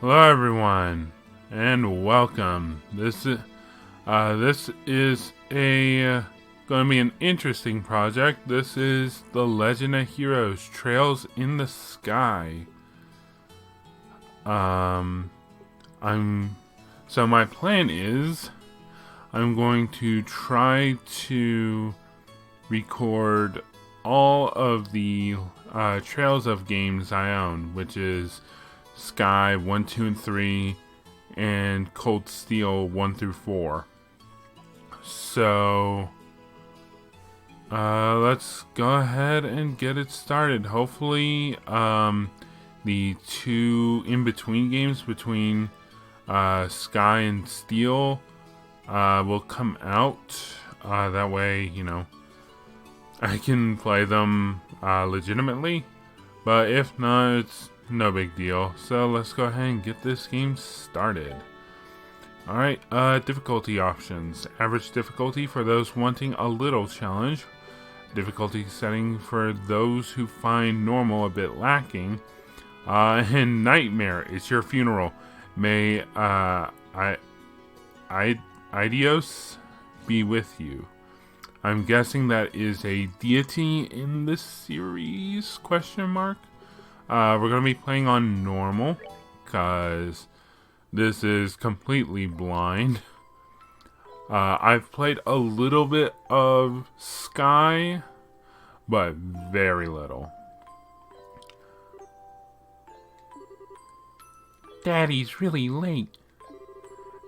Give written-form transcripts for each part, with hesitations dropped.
Hello everyone, and welcome. This is a going to be an interesting project. This is the Legend of Heroes: Trails in the Sky. So my plan is I'm going to try to record all of the Trails of games I own, which is Sky 1, 2, and 3, and Cold Steel 1 through 4. So let's go ahead and get it started. Hopefully the two in-between games between Sky and Steel will come out. That way, I can play them legitimately. But if not, it's no big deal. So let's go ahead and get this game started. Alright, difficulty options. Average difficulty for those wanting a little challenge. Difficulty setting for those who find normal a bit lacking. And Nightmare, it's your funeral. May Idios be with you. I'm guessing that is a deity in this series, ? We're going to be playing on normal, because this is completely blind. I've played a little bit of Sky, but very little. Daddy's really late.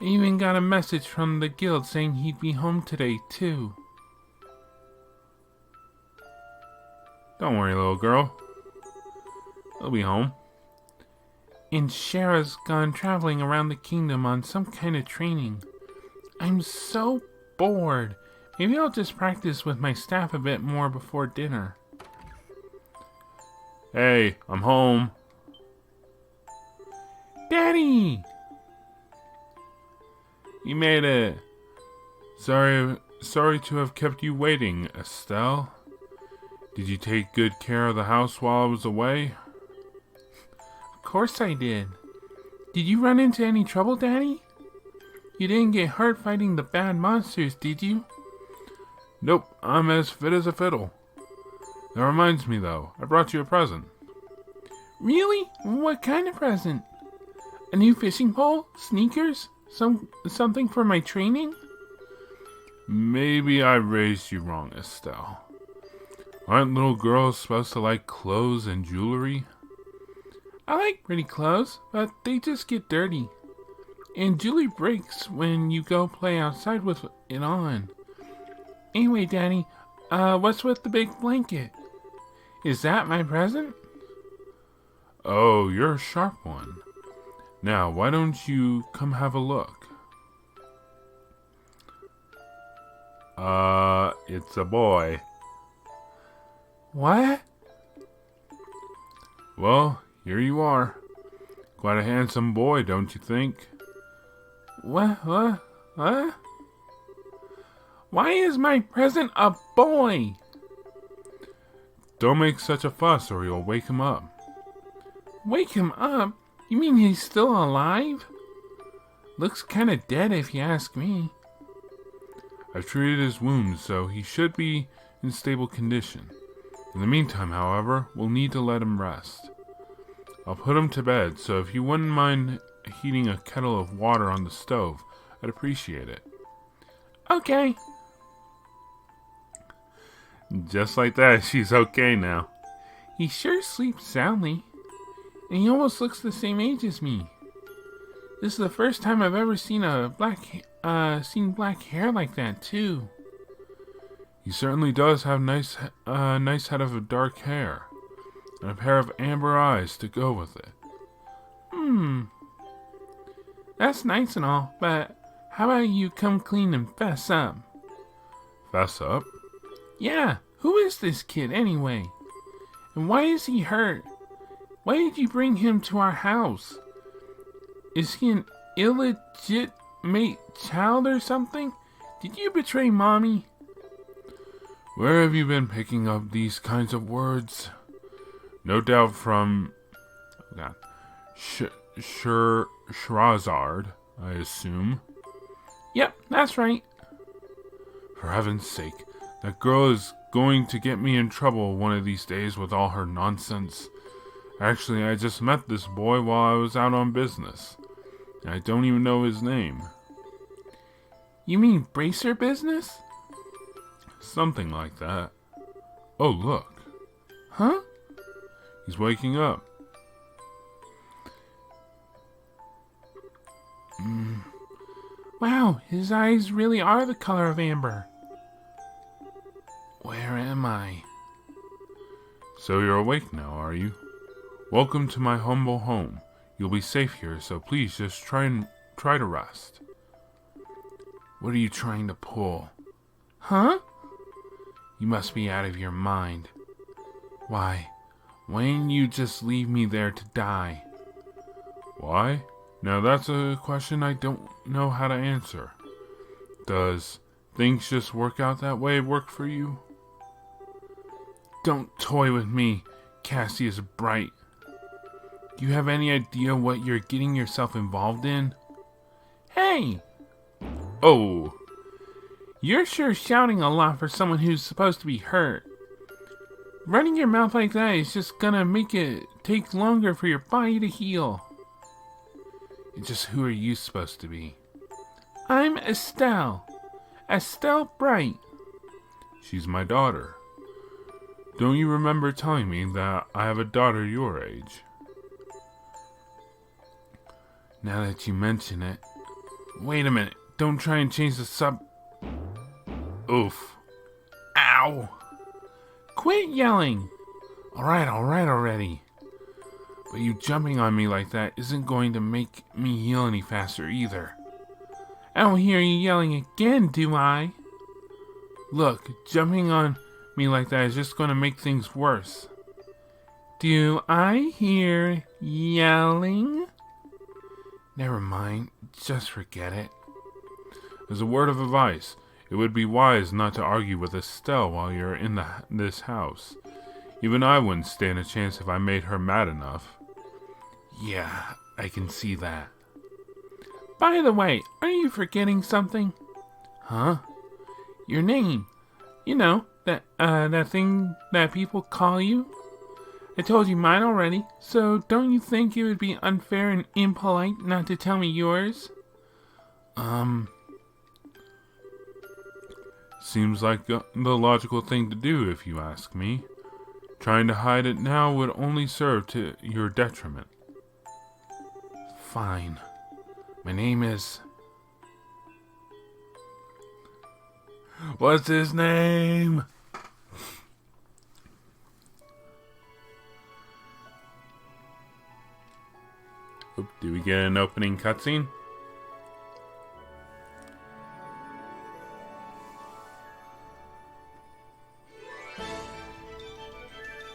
I even got a message from the guild saying he'd be home today, too. Don't worry, little girl. He'll be home. And Shara's gone traveling around the kingdom on some kind of training. I'm so bored. Maybe I'll just practice with my staff a bit more before dinner. Hey, I'm home. Daddy! You made it. Sorry to have kept you waiting, Estelle. Did you take good care of the house while I was away? Of course I did. Did you run into any trouble, Daddy? You didn't get hurt fighting the bad monsters, did you? Nope, I'm as fit as a fiddle. That reminds me, though, I brought you a present. Really? What kind of present? A new fishing pole? Sneakers? Something for my training? Maybe I raised you wrong, Estelle. Aren't little girls supposed to like clothes and jewelry? I like pretty clothes, but they just get dirty. And jewelry breaks when you go play outside with it on. Anyway, Daddy, what's with the big blanket? Is that my present? Oh, you're a sharp one. Now, why don't you come have a look? It's a boy. What? Well, here you are. Quite a handsome boy, don't you think? What? Why is my present a boy? Don't make such a fuss or you'll wake him up. Wake him up? You mean he's still alive? Looks kinda dead if you ask me. I've treated his wounds, so he should be in stable condition. In the meantime, however, we'll need to let him rest. I'll put him to bed, so if you wouldn't mind heating a kettle of water on the stove, I'd appreciate it. Okay. Just like that, she's okay now. He sure sleeps soundly, and he almost looks the same age as me. This is the first time I've ever seen black hair like that, too. He certainly does have nice head of dark hair, and a pair of amber eyes to go with it. That's nice and all, but how about you come clean and fess up? Fess up? Yeah, who is this kid anyway? And why is he hurt? Why did you bring him to our house? Is he an illegitimate child or something? Did you betray Mommy? Where have you been picking up these kinds of words? No doubt from... Shrazard, I assume. Yep, that's right. For heaven's sake, that girl is going to get me in trouble one of these days with all her nonsense. Actually, I just met this boy while I was out on business. And I don't even know his name. You mean bracer business? Something like that. Oh, look. Huh? He's waking up. Wow, his eyes really are the color of amber. Where am I? So you're awake now, are you? Welcome to my humble home. You'll be safe here, so please just try to rest. What are you trying to pull? Huh? You must be out of your mind. Why didn't you just leave me there to die? Why? Now that's a question I don't know how to answer. Does things just work out that way work for you? Don't toy with me, Cassius Bright. Do you have any idea what you're getting yourself involved in? Hey! Oh! You're sure shouting a lot for someone who's supposed to be hurt. Running your mouth like that is just gonna make it take longer for your body to heal. And just who are you supposed to be? I'm Estelle. Estelle Bright. She's my daughter. Don't you remember telling me that I have a daughter your age? Now that you mention it. Wait a minute. Don't try and change the sub... Oof. Ow! Quit yelling! Alright already. But you jumping on me like that isn't going to make me heal any faster either. I don't hear you yelling again, do I? Look, jumping on me like that is just going to make things worse. Do I hear yelling? Never mind, just forget it. As a word of advice, it would be wise not to argue with Estelle while you're in this house. Even I wouldn't stand a chance if I made her mad enough. Yeah, I can see that. By the way, are you forgetting something? Huh? Your name. You know, that thing that people call you? I told you mine already, so don't you think it would be unfair and impolite not to tell me yours? Seems like the logical thing to do if you ask me. Trying to hide it now would only serve to your detriment. Fine. My name is... What's his name? Oop, do we get an opening cutscene?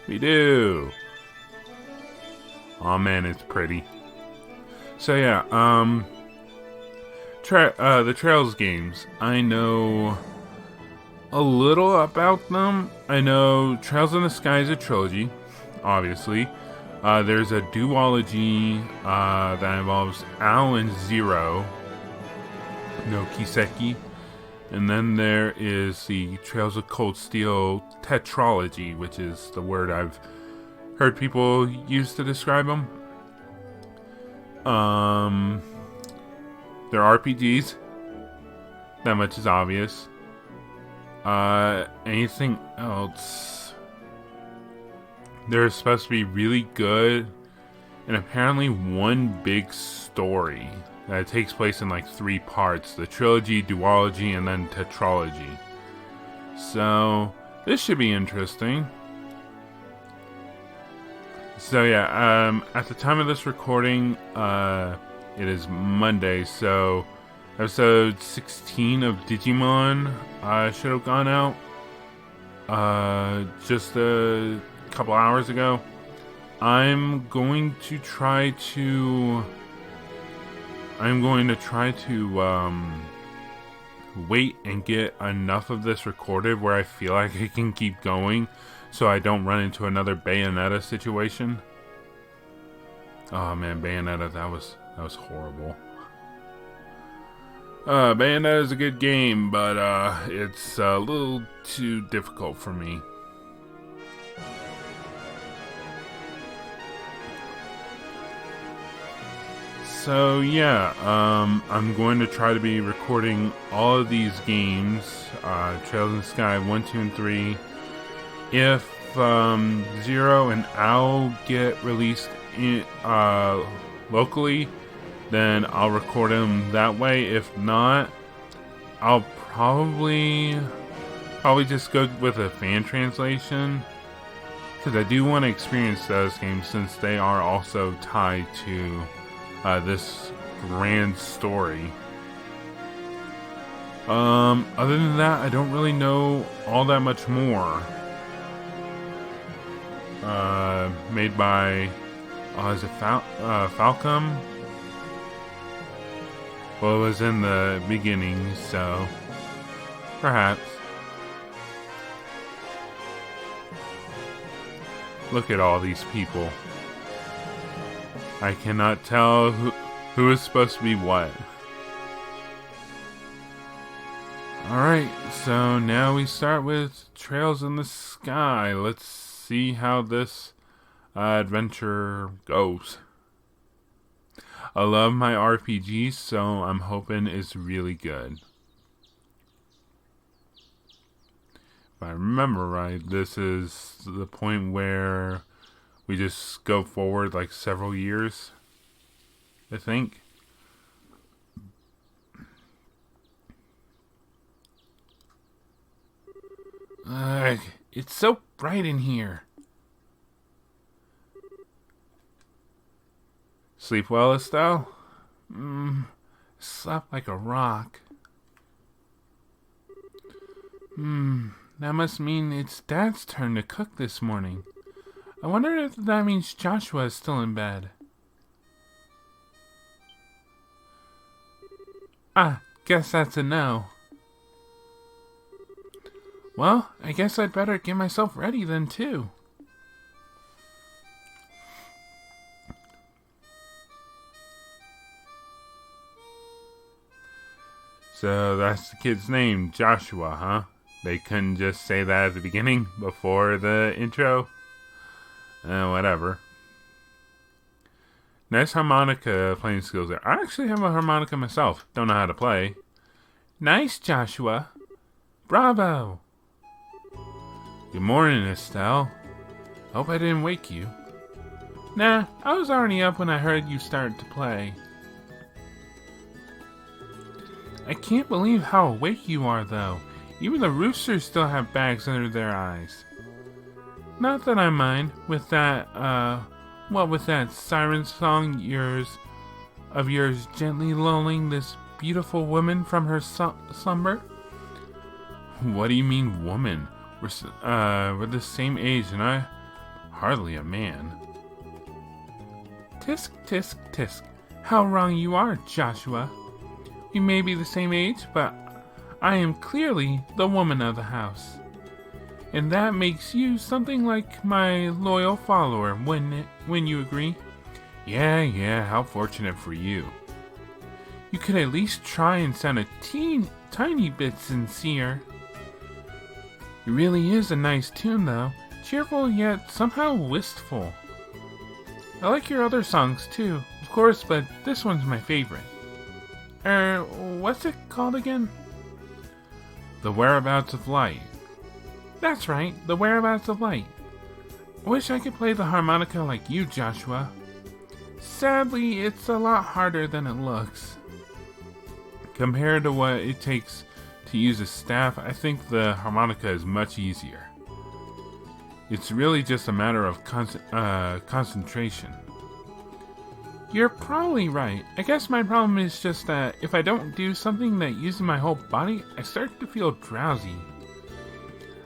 We do. Oh man, it's pretty. So yeah, the Trails games. I know a little about them. I know Trails in the Sky is a trilogy, obviously. There's a duology that involves Al and Zero, no Kiseki. And then there is the Trails of Cold Steel tetralogy, which is the word I've heard people use to describe them. They're RPGs. That much is obvious. Anything else? They're supposed to be really good, and apparently one big story that takes place in like 3 parts: the trilogy, duology, and then tetralogy. So this should be interesting. So yeah, at the time of this recording, it is Monday, so episode 16 of Digimon should have gone out just a couple hours ago. I'm going to try to wait and get enough of this recorded where I feel like I can keep going, so I don't run into another Bayonetta situation. Oh man, Bayonetta, that was horrible. Bayonetta is a good game, but it's a little too difficult for me. So yeah, I'm going to try to be recording all of these games, Trails in the Sky 1, 2, and 3. If 0 and Owl get released in, locally, then I'll record them that way. If not, I'll probably just go with a fan translation, because I do want to experience those games since they are also tied to this grand story. Other than that, I don't really know all that much more. Made by, is it Falcom? Well, it was in the beginning, so perhaps. Look at all these people. I cannot tell who is supposed to be what. Alright, so now we start with Trails in the Sky. Let's see how this adventure goes. I love my RPGs, so I'm hoping it's really good. If I remember right, this is the point where we just go forward like several years, I think. It's so bright in here. Sleep well, Estelle? Slept like a rock. That must mean it's Dad's turn to cook this morning. I wonder if that means Joshua is still in bed. Guess that's a no. Well, I guess I'd better get myself ready then, too. So that's the kid's name, Joshua, huh? They couldn't just say that at the beginning, before the intro? Whatever. Nice harmonica playing skills there. I actually have a harmonica myself. Don't know how to play. Nice, Joshua. Bravo. Good morning, Estelle. Hope I didn't wake you. Nah, I was already up when I heard you start to play. I can't believe how awake you are, though. Even the roosters still have bags under their eyes. Not that I mind, with that, with that siren song of yours gently lulling this beautiful woman from her slumber. What do you mean, woman? We're the same age, and I'm hardly a man. Tisk, tisk, tisk. How wrong you are, Joshua. We may be the same age, but I am clearly the woman of the house. And that makes you something like my loyal follower, wouldn't it, when you agree? Yeah, how fortunate for you. You could at least try and sound a tiny bit sincere. It really is a nice tune, though. Cheerful, yet somehow wistful. I like your other songs, too, of course, but this one's my favorite. What's it called again? The Whereabouts of Light. That's right, The Whereabouts of Light. I wish I could play the harmonica like you, Joshua. Sadly, it's a lot harder than it looks. Compared to what it takes to use a staff, I think the harmonica is much easier. It's really just a matter of concentration. You're probably right. I guess my problem is just that if I don't do something that uses my whole body, I start to feel drowsy.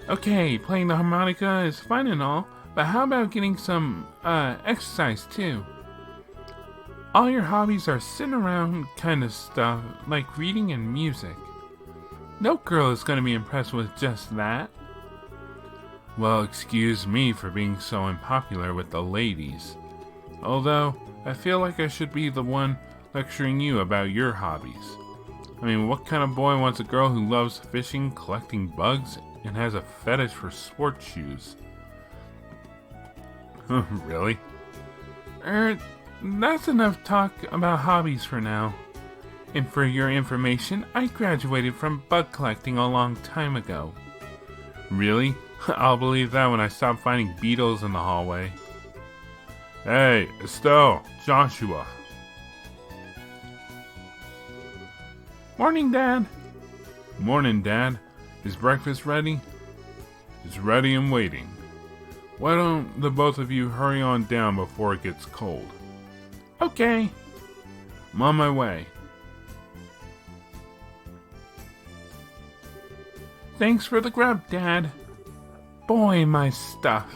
Okay, playing the harmonica is fun and all, but how about getting some exercise too? All your hobbies are sitting around kind of stuff, like reading and music. No girl is going to be impressed with just that. Well, excuse me for being so unpopular with the ladies. Although, I feel like I should be the one lecturing you about your hobbies. I mean, what kind of boy wants a girl who loves fishing, collecting bugs, and has a fetish for sports shoes? Really? That's enough talk about hobbies for now. And for your information, I graduated from bug collecting a long time ago. Really? I'll believe that when I stop finding beetles in the hallway. Hey, Estelle, Joshua. Morning, Dad. Morning, Dad. Is breakfast ready? It's ready and waiting. Why don't the both of you hurry on down before it gets cold? Okay. I'm on my way. Thanks for the grub, Dad. Boy, am I stuffed.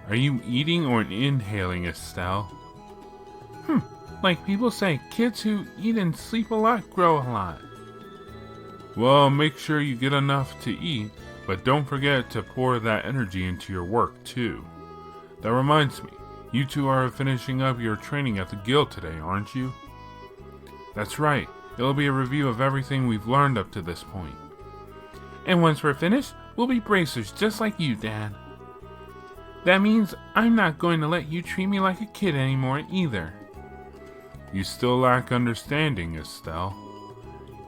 Are you eating or inhaling, Estelle? Like people say, kids who eat and sleep a lot grow a lot. Well, make sure you get enough to eat, but don't forget to pour that energy into your work, too. That reminds me, you two are finishing up your training at the guild today, aren't you? That's right. It'll be a review of everything we've learned up to this point. And once we're finished, we'll be bracers just like you, Dad. That means I'm not going to let you treat me like a kid anymore either. You still lack understanding, Estelle.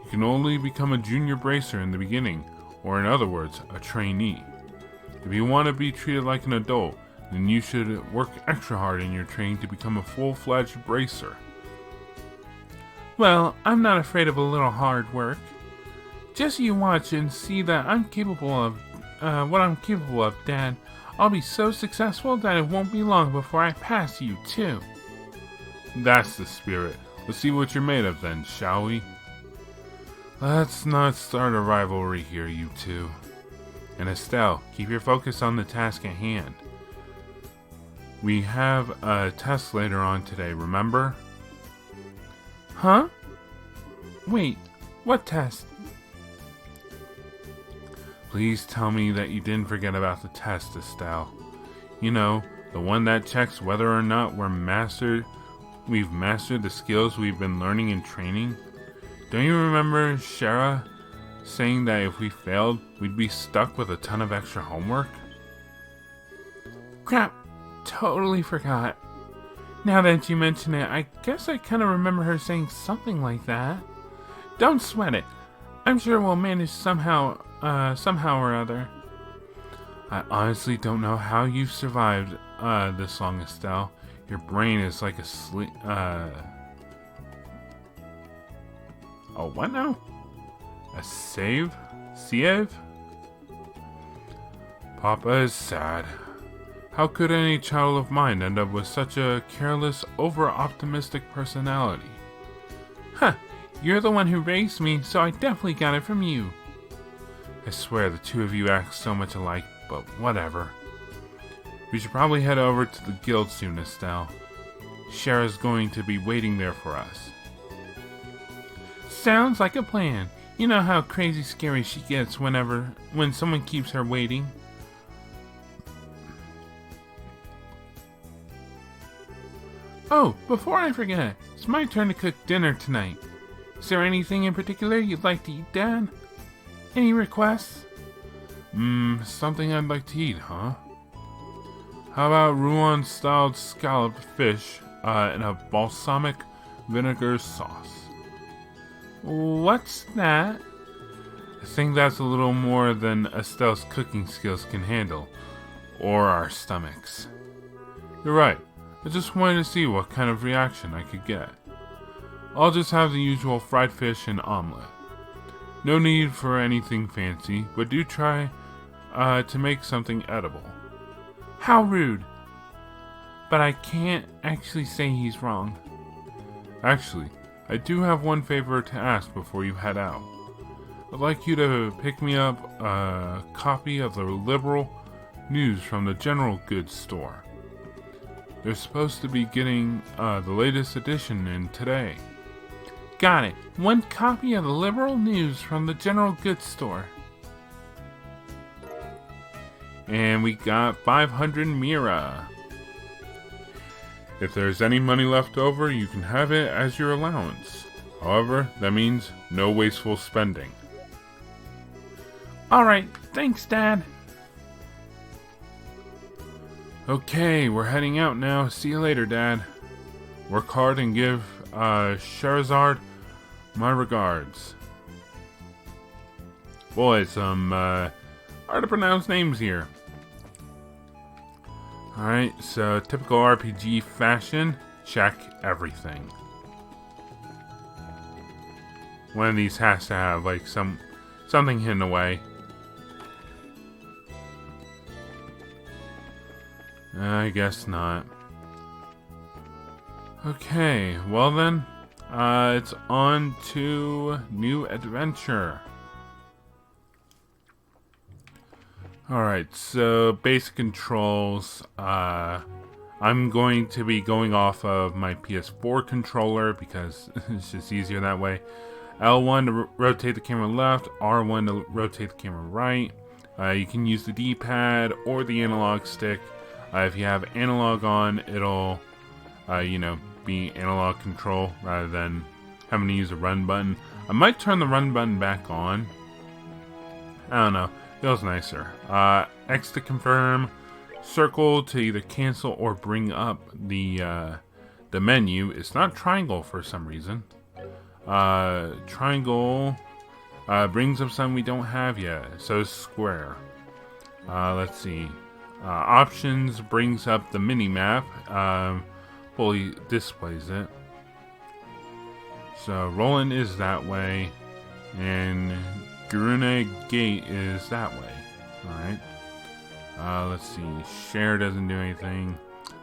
You can only become a junior bracer in the beginning, or in other words, a trainee. If you want to be treated like an adult, then you should work extra hard in your training to become a full-fledged bracer. Well, I'm not afraid of a little hard work. Just you watch and see that I'm capable of what I'm capable of, Dad. I'll be so successful that it won't be long before I pass you, too. That's the spirit. Let's see what you're made of then, shall we? Let's not start a rivalry here, you two. And Estelle, keep your focus on the task at hand. We have a test later on today, remember? Huh? Wait, what test? Please tell me that you didn't forget about the test, Estelle. You know, the one that checks whether or not we've mastered the skills we've been learning in training. Don't you remember Shara saying that if we failed, we'd be stuck with a ton of extra homework? Crap, totally forgot. Now that you mention it, I guess I kind of remember her saying something like that. Don't sweat it. I'm sure we'll manage somehow or other. I honestly don't know how you've survived this long, Estelle. Your brain is like a sleep. Oh, what now? A sieve? Papa is sad. How could any child of mine end up with such a careless, over-optimistic personality? Huh, you're the one who raised me, so I definitely got it from you. I swear the two of you act so much alike, but whatever. We should probably head over to the guild soon, Estelle. Shara's going to be waiting there for us. Sounds like a plan. You know how crazy scary she gets when someone keeps her waiting. Oh, before I forget, it's my turn to cook dinner tonight. Is there anything in particular you'd like to eat, Dad? Any requests? Something I'd like to eat, huh? How about Roland-styled scalloped fish in a balsamic vinegar sauce? What's that? I think that's a little more than Estelle's cooking skills can handle, or our stomachs. You're right. I just wanted to see what kind of reaction I could get. I'll just have the usual fried fish and omelet. No need for anything fancy, but do try to make something edible. How rude. But I can't actually say he's wrong. Actually, I do have one favor to ask before you head out. I'd like you to pick me up a copy of the Liberal News from the General Goods store. They're supposed to be getting the latest edition in today. Got it. One copy of the Liberal News from the General Goods store. And we got 500 Mira. If there's any money left over, you can have it as your allowance. However, that means no wasteful spending. Alright, thanks, Dad. Okay, we're heading out now. See you later, Dad. Work hard and give Charizard my regards. Boy, some hard to pronounce names here. Alright, so typical RPG fashion, check everything. One of these has to have like something hidden away. I guess not. Okay, well then, it's on to new adventure. Alright, so basic controls. I'm going to be going off of my PS4 controller because it's just easier that way. L1 to rotate the camera left, R1 to rotate the camera right. You can use the D-pad or the analog stick. If you have analog on, it'll, be analog control rather than having to use a run button. I might turn the run button back on. I don't know. Feels nicer. X to confirm. Circle to either cancel or bring up the menu. It's not triangle for some reason. Triangle brings up something we don't have yet. So square. Let's see. Options brings up the mini map. Fully displays it. So Roland is that way, and Garuna Gate is that way. Alright. Let's see. Share doesn't do anything.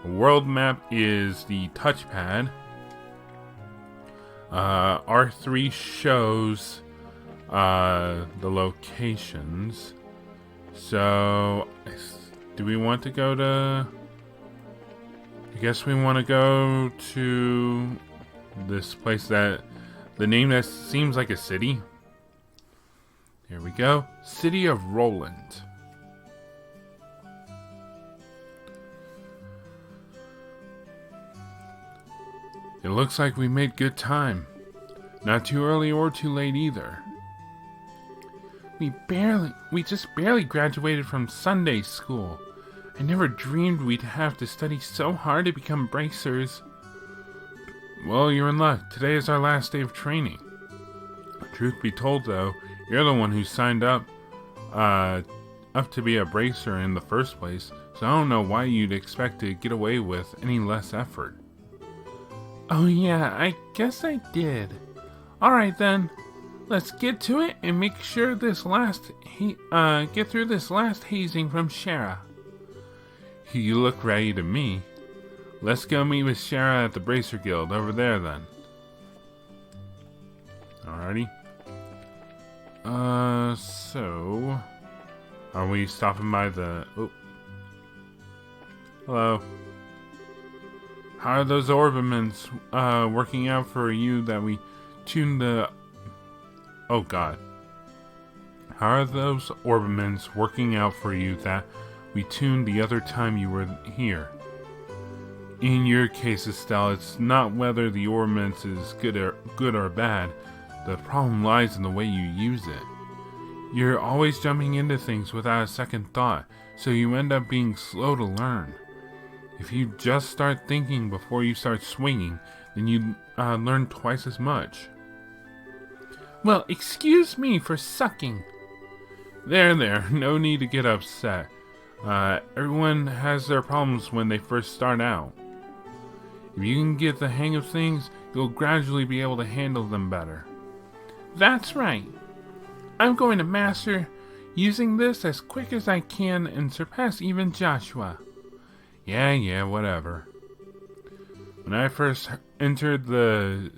World map is the touchpad. R3 shows the locations. So, do we want to go to... I guess we want to go to this place that... The name that seems like a city. Here we go. City of Roland. It looks like we made good time. Not too early or too late either. We just barely graduated from Sunday school. I never dreamed we'd have to study so hard to become bracers. Well, you're in luck. Today is our last day of training. Truth be told, though, you're the one who signed up to be a bracer in the first place, so I don't know why you'd expect to get away with any less effort. Oh yeah, I guess I did. Alright then, let's get to it and make sure get through this last hazing from Shara. You look ready to me. Let's go meet with Shara at the Bracer Guild over there then. Alrighty. So... Are we stopping by the... Oh. Hello. How are those orbaments working out for you that we tuned the... Oh god. How are those orbaments working out for you that we tuned the other time you were here? In your case, Estelle, it's not whether the orbaments is good or bad. The problem lies in the way you use it. You're always jumping into things without a second thought, so you end up being slow to learn. If you just start thinking before you start swinging, then you learn twice as much. Well, excuse me for sucking. There, no need to get upset. Everyone has their problems when they first start out. If you can get the hang of things, you'll gradually be able to handle them better. That's right. I'm going to master using this as quick as I can and surpass even Joshua. Yeah, whatever. When I first entered the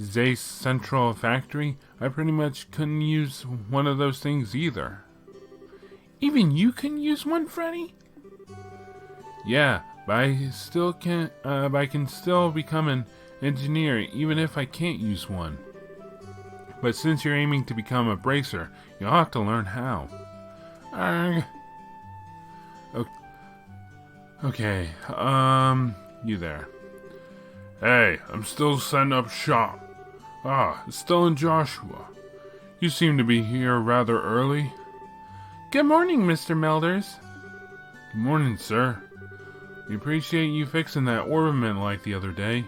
Zace Central Factory, I pretty much couldn't use one of those things either. Even you can use one, Freddy? Yeah, but I can still become an engineer even if I can't use one. But since you're aiming to become a bracer, you'll have to learn how. Okay, you there. Hey, I'm still setting up shop. Ah, Estelle and Joshua. You seem to be here rather early. Good morning, Mr. Melders. Good morning, sir. We appreciate you fixing that ornament light the other day.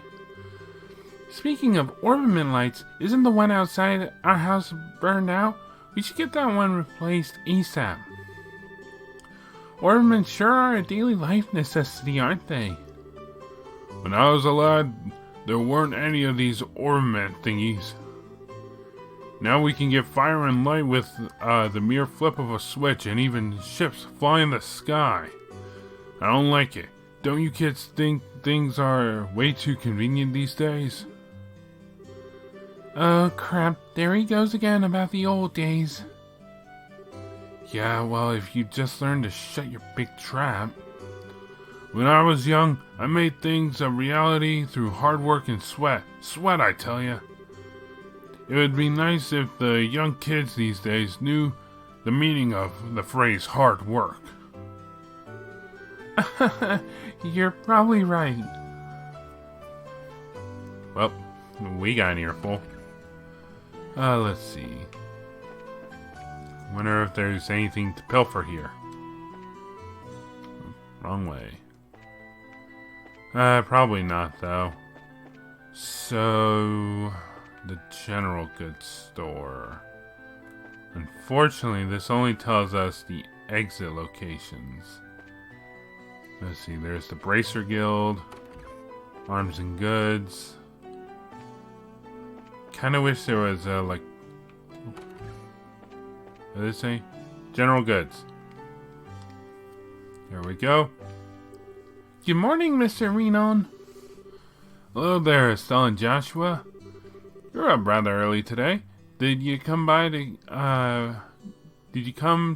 Speaking of ornament lights, isn't the one outside our house burned out? We should get that one replaced ASAP. Ornaments sure are a daily life necessity, aren't they? When I was a lad, there weren't any of these ornament thingies. Now we can get fire and light with the mere flip of a switch, and even ships fly in the sky. I don't like it. Don't you kids think things are way too convenient these days? Oh crap, there he goes again about the old days. Yeah, well, if you just learned to shut your big trap. When I was young, I made things a reality through hard work and sweat. Sweat, I tell ya. It would be nice if the young kids these days knew the meaning of the phrase hard work. You're probably right. Well, we got an earful. Let's see. Wonder if there's anything to pilfer here. Wrong way. Probably not, though. So, the general goods store. Unfortunately, this only tells us the exit locations. Let's see, there's the Bracer Guild, Arms and Goods. Kinda wish there was, like... What did it say? General Goods. There we go. Good morning, Mr. Renon. Hello there, Estelle and Joshua. You're up rather early today. Did you come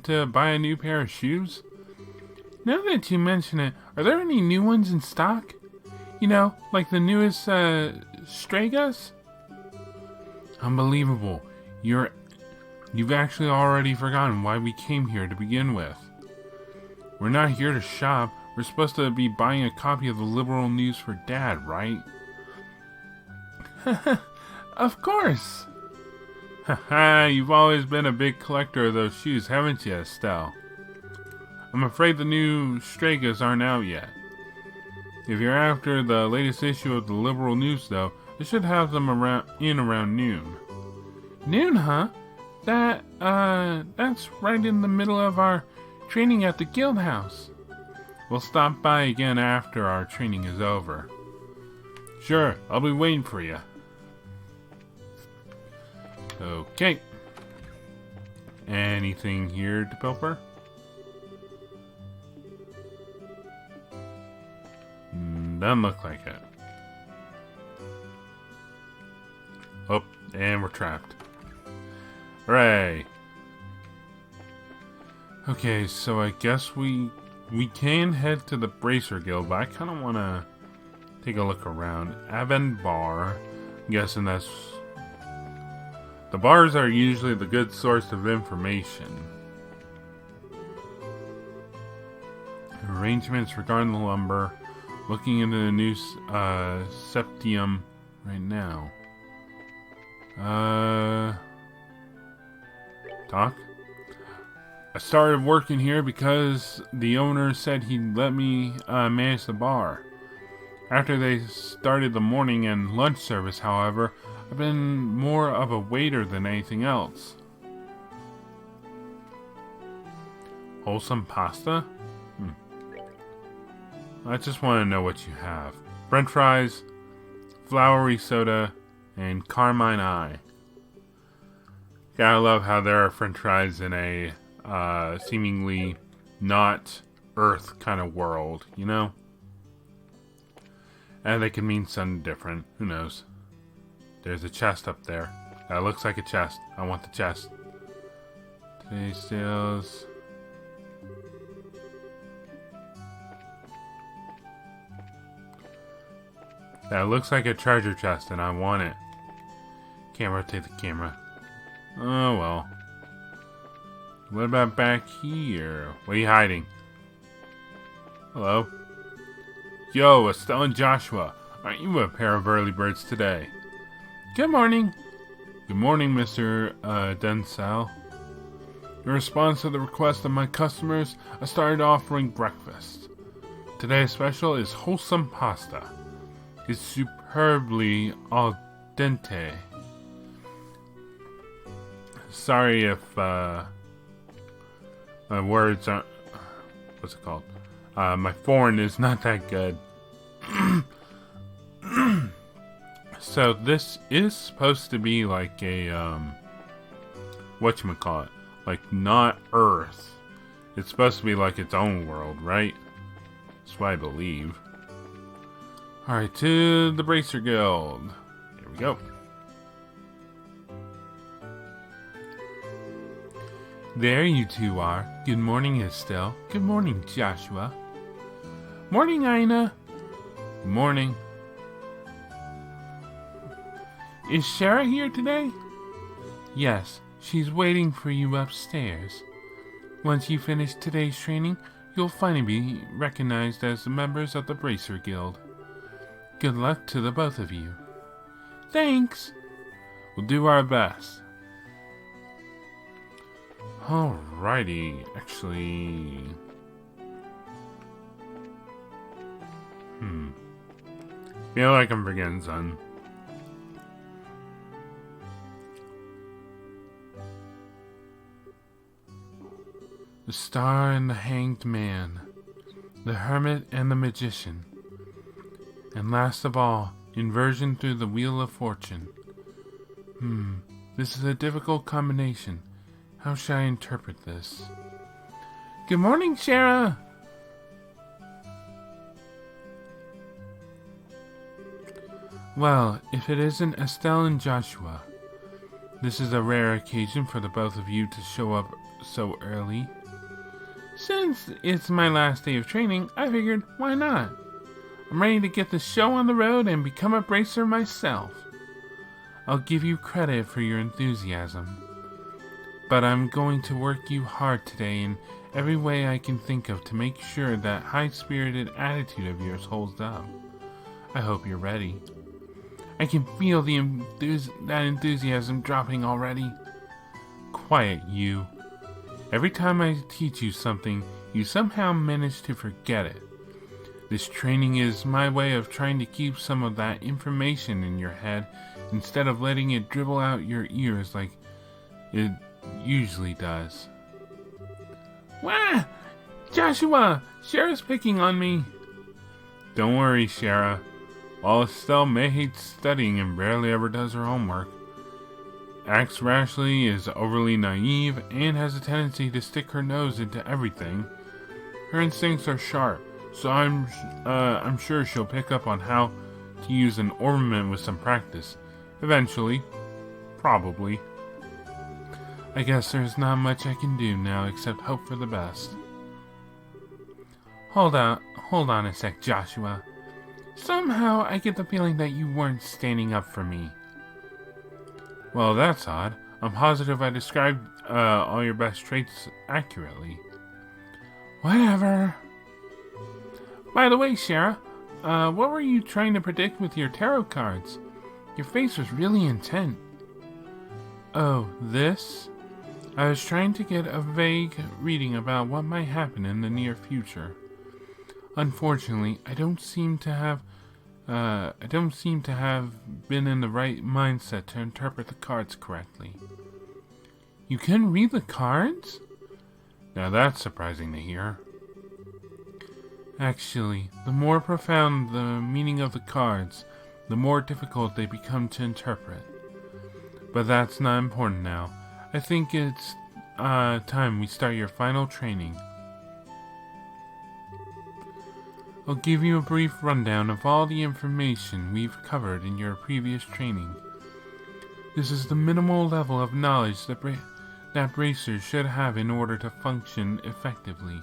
to buy a new pair of shoes? Now that you mention it, are there any new ones in stock? You know, like the newest, Stragas? Unbelievable. You've actually already forgotten why we came here to begin with. We're not here to shop. We're supposed to be buying a copy of the liberal news for Dad, right? Of course. Haha, you've always been a big collector of those shoes, haven't you, Estelle? I'm afraid the new Stragas aren't out yet. If you're after the latest issue of the liberal news, though, they should have them around noon. Noon, huh? That's right in the middle of our training at the guild house. We'll stop by again after our training is over. Sure, I'll be waiting for you. Okay. Anything here to pilfer? Doesn't look like it. Oh, and we're trapped. Hooray! Okay, so I guess we can head to the Bracer Guild, but I kind of want to take a look around. Avon Bar. I'm guessing that's... The bars are usually the good source of information. Arrangements regarding the lumber. Looking into the new septium right now. Talk? I started working here because the owner said he'd let me manage the bar. After they started the morning and lunch service, however, I've been more of a waiter than anything else. Wholesome pasta? I just want to know what you have. French fries, floury soda, and carmine eye. Gotta love how there are French fries in a seemingly not Earth kind of world, you know? And they can mean something different. Who knows? There's a chest up there. That looks like a chest. I want the chest. Today's sales. That looks like a treasure chest and I want it. Can't rotate the camera. Oh well. What about back here? What are you hiding? Hello? Yo, Estelle and Joshua. Aren't you a pair of early birds today? Good morning. Good morning, Mr. Densal. In response to the request of my customers, I started offering breakfast. Today's special is wholesome pasta. It's superbly al dente. Sorry if my words aren't... What's it called? My foreign is not that good. So this is supposed to be like a whatchamacallit, like not Earth. It's supposed to be like its own world, right? That's what I believe. Alright, to the Bracer Guild. Here we go. There you two are. Good morning, Estelle. Good morning, Joshua. Morning, Ina. Good morning. Is Shara here today? Yes, she's waiting for you upstairs. Once you finish today's training, you'll finally be recognized as the members of the Bracer Guild. Good luck to the both of you. Thanks. We'll do our best. Alrighty, actually... Feel like I'm forgetting something. The Star and the Hanged Man, the Hermit and the Magician, and last of all, inversion through the Wheel of Fortune. This is a difficult combination. How shall I interpret this? Good morning, Shara! Well, if it isn't Estelle and Joshua, this is a rare occasion for the both of you to show up so early. Since it's my last day of training, I figured, why not? I'm ready to get the show on the road and become a bracer myself. I'll give you credit for your enthusiasm, but I'm going to work you hard today in every way I can think of to make sure that high-spirited attitude of yours holds up. I hope you're ready. I can feel that enthusiasm dropping already. Quiet, you. Every time I teach you something, you somehow manage to forget it. This training is my way of trying to keep some of that information in your head instead of letting it dribble out your ears like it usually does. Wah! Joshua! Shara's picking on me! Don't worry, Shara. While Estelle may hate studying and barely ever does her homework, acts rashly, is overly naive, and has a tendency to stick her nose into everything, her instincts are sharp, so I'm sure she'll pick up on how to use an ornament with some practice. Eventually. Probably. I guess there's not much I can do now except hope for the best. Hold on a sec, Joshua. Somehow I get the feeling that you weren't standing up for me. Well, that's odd. I'm positive I described all your best traits accurately. Whatever. By the way, Shara, what were you trying to predict with your tarot cards? Your face was really intent. Oh, this? I was trying to get a vague reading about what might happen in the near future. Unfortunately, I don't seem to have been in the right mindset to interpret the cards correctly. You couldn't read the cards? Now that's surprising to hear. Actually, the more profound the meaning of the cards, the more difficult they become to interpret. But that's not important now. I think it's time we start your final training. I'll give you a brief rundown of all the information we've covered in your previous training. This is the minimal level of knowledge that bracers should have in order to function effectively.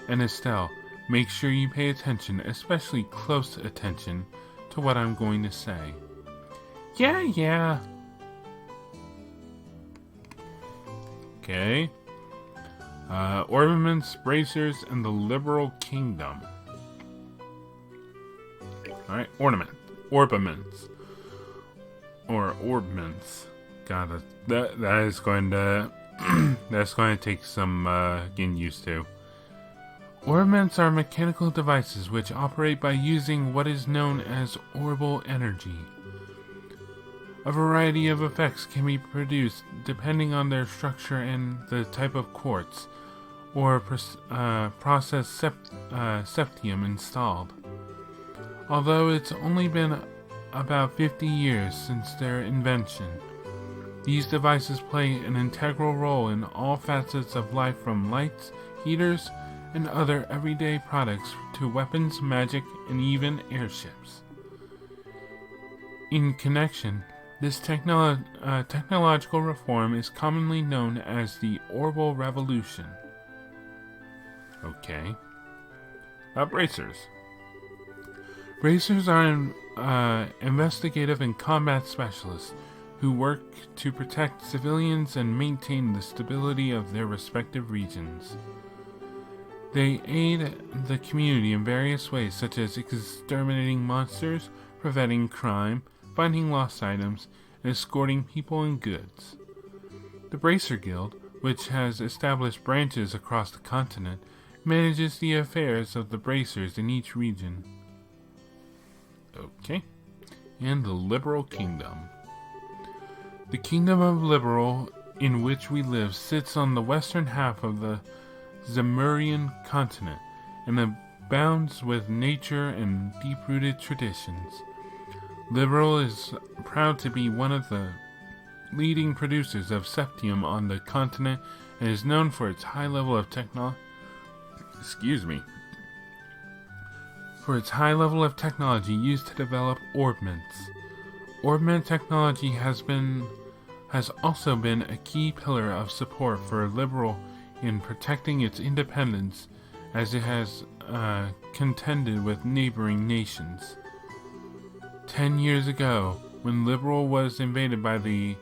And Estelle, make sure you pay attention, especially close attention, to what I'm going to say. Yeah. Okay. Ornaments, bracers, and the liberal kingdom. Alright, ornaments. orbaments. Or orbments. God, that is going to that's going to take some getting used to. Orbments are mechanical devices which operate by using what is known as orbal energy. A variety of effects can be produced depending on their structure and the type of quartz or process septium installed. Although it's only been about 50 years since their invention, these devices play an integral role in all facets of life, from lights, heaters, and other everyday products to weapons, magic, and even airships. In connection, this technological reform is commonly known as the Orbal Revolution. Okay. Bracers. Bracers are investigative and combat specialists who work to protect civilians and maintain the stability of their respective regions. They aid the community in various ways, such as exterminating monsters, preventing crime, finding lost items, and escorting people and goods. The Bracer Guild, which has established branches across the continent, manages the affairs of the bracers in each region. Okay. And the Liberal Kingdom. The Kingdom of Liberal, in which we live, sits on the western half of the Zemurian continent and abounds with nature and deep-rooted traditions. Liberal is proud to be one of the leading producers of septium on the continent and is known for its high level of technology used to develop orbments. Orbment technology has also been a key pillar of support for Liberal in protecting its independence as it has contended with neighboring nations. 10 years ago, when Liberal was invaded by the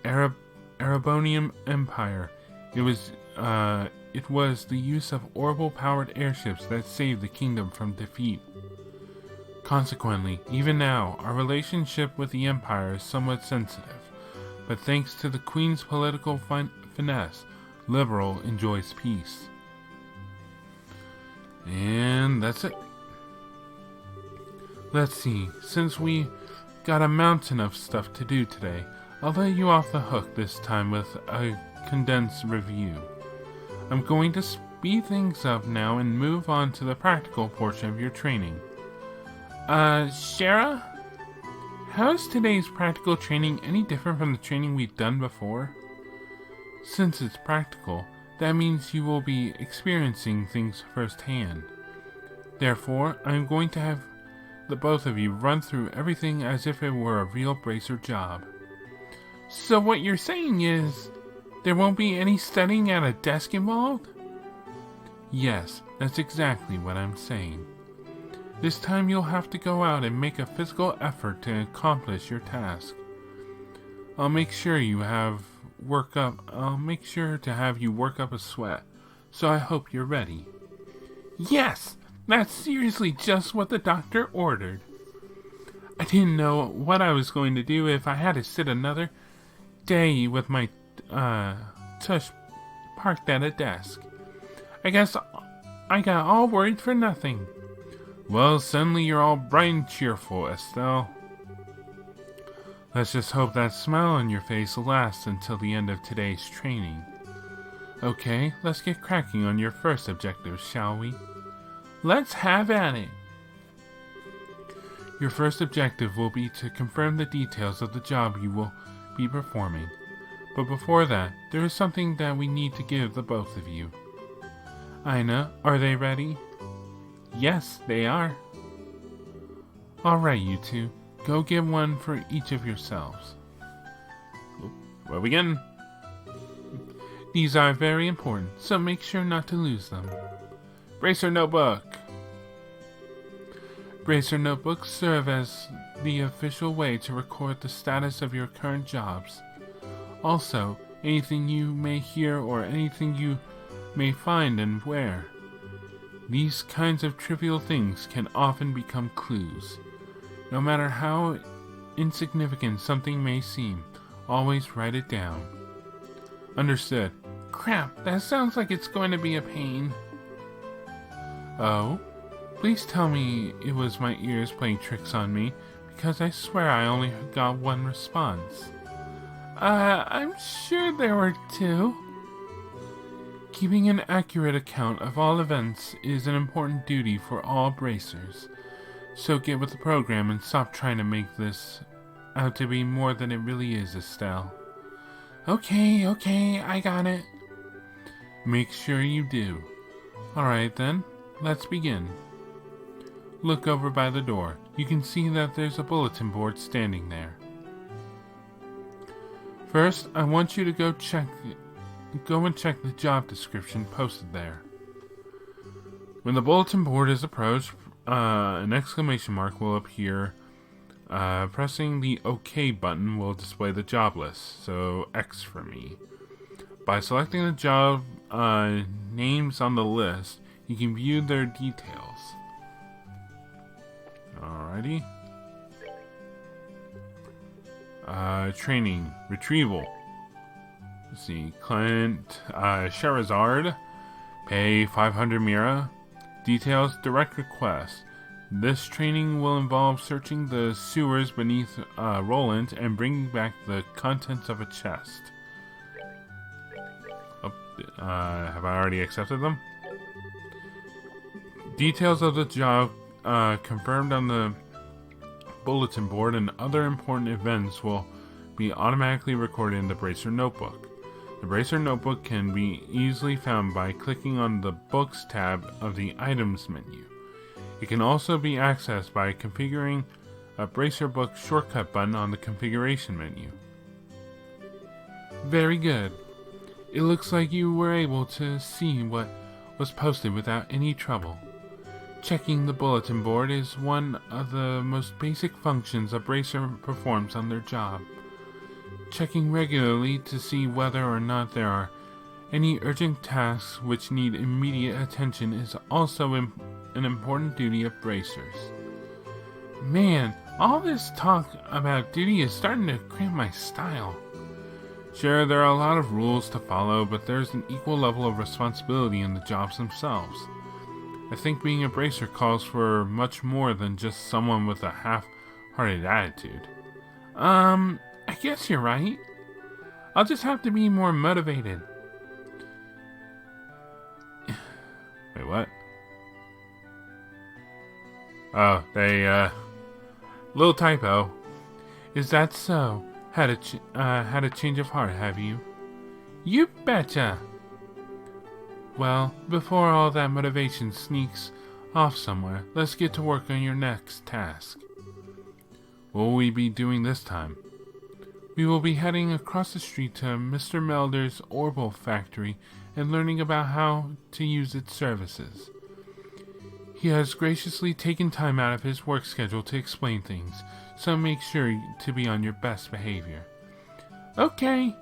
Arabonian Empire, it was the use of orbital-powered airships that saved the kingdom from defeat. Consequently, even now, our relationship with the Empire is somewhat sensitive, but thanks to the Queen's political finesse, Liberal enjoys peace. And that's it. Let's see, since we got a mountain of stuff to do today, I'll let you off the hook this time with a condensed review. I'm going to speed things up now and move on to the practical portion of your training. Shara? How is today's practical training any different from the training we've done before? Since it's practical, that means you will be experiencing things firsthand. Therefore, I'm going to have the both of you run through everything as if it were a real bracer job. So what you're saying is, there won't be any studying at a desk involved? Yes, that's exactly what I'm saying. This time you'll have to go out and make a physical effort to accomplish your task. I'll make sure to have you work up a sweat, so I hope you're ready. Yes! That's seriously just what the doctor ordered. I didn't know what I was going to do if I had to sit another day with my tush parked at a desk. I guess I got all worried for nothing. Well, suddenly you're all bright and cheerful, Estelle. Let's just hope that smile on your face lasts until the end of today's training. Okay, let's get cracking on your first objective, shall we? Let's have at it! Your first objective will be to confirm the details of the job you will be performing. But before that, there is something that we need to give the both of you. Ina, are they ready? Yes, they are. Alright, you two. Go get one for each of yourselves. Where we begin? These are very important, so make sure not to lose them. Bracer notebook. Bracer notebooks serve as the official way to record the status of your current jobs. Also, anything you may hear or anything you may find and where. These kinds of trivial things can often become clues. No matter how insignificant something may seem, always write it down. Understood. Crap, that sounds like it's going to be a pain. Oh? Please tell me it was my ears playing tricks on me, because I swear I only got one response. I'm sure there were two. Keeping an accurate account of all events is an important duty for all bracers. So get with the program and stop trying to make this out to be more than it really is, Estelle. Okay, I got it. Make sure you do. Alright then, let's begin. Look over by the door. You can see that there's a bulletin board standing there. First, I want you to go and check the job description posted there. When the bulletin board is approached, an exclamation mark will appear. Pressing the OK button will display the job list, so X for me. By selecting the job names on the list, you can view their details. Alrighty. Training. Retrieval. Let's see. Client Sherazard. Pay 500 Mira. Details. Direct request. This training will involve searching the sewers beneath Roland and bringing back the contents of a chest. Oh, have I already accepted them? Details of the job confirmed on the bulletin board and other important events will be automatically recorded in the Bracer Notebook. The Bracer Notebook can be easily found by clicking on the Books tab of the Items menu. It can also be accessed by configuring a Bracer Book shortcut button on the Configuration menu. Very good. It looks like you were able to see what was posted without any trouble. Checking the bulletin board is one of the most basic functions a bracer performs on their job. Checking regularly to see whether or not there are any urgent tasks which need immediate attention is also an important duty of bracers. Man, all this talk about duty is starting to cramp my style. Sure, there are a lot of rules to follow, but there's an equal level of responsibility in the jobs themselves. I think being a bracer calls for much more than just someone with a half-hearted attitude. I guess you're right. I'll just have to be more motivated. Wait, what? Oh, little typo. Is that so? Had a change of heart, have you? You betcha! Well, before all that motivation sneaks off somewhere, let's get to work on your next task. What will we be doing this time? We will be heading across the street to Mr. Melder's Orbital factory and learning about how to use its services. He has graciously taken time out of his work schedule to explain things, so make sure to be on your best behavior. Okay,